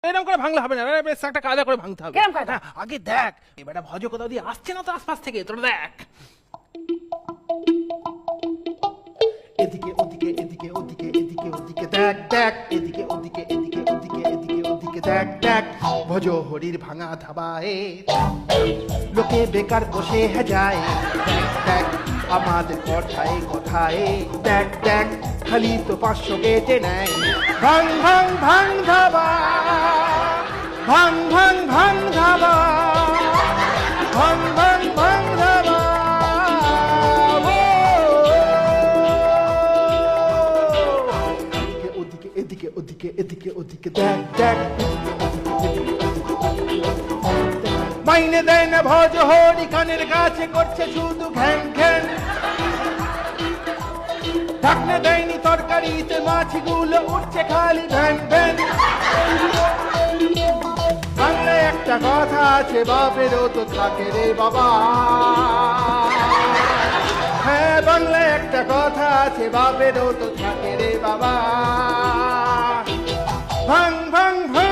এরকম করে ভাঙলে হবে না, বেশ একটা কায়দা করে ভাঙতে হবে। কিরম কায়দা? আগে দেখ এবারে ভজ কোথাও দিয়ে আসছে না তো আশপাশ থেকে, তোরা দেখ। এদিকে ওদিকে এদিকে ওদিকে এদিকে ওদিকে দেখ দেখ, এদিকে ওদিকে এদিকে ওদিকে এদিকে ওদিকে দেখ দেখ, ভজ হরির ভাঙা ধাবায় লোকে বেকার বসে যায়। দেখ দেখ আমাদের কথায় কথায়, দেখ দেখ খালি তো 500 কেটে নেয়। ভাঙ ভাঙ ভাঙ ধাবা, ভাঙ ভাঙ ভাঙ ধাবা, ভাঙ ভাঙ ভাঙ ধাবা। ওদিকে এদিকে ওদিকে এদিকে ওদিকে দেখ দেখ, মাইনে দেয় না ভজ হরি, কানের কাছে করছে শুধু ঘ্যান ঘ্যান। ঢাকনা দেয়নি তরকারিতে, মাছগুলো উঠছে খালি ভ্যান ভ্যান। বাংলায় একটা কথা আছে, বাপেরও তো থাকে রে বাবা। হ্যাঁ বাংলায় একটা কথা আছে, বাপেরও তো থাকে রে বাবা। ভাঙ ভাঙ ভাঙ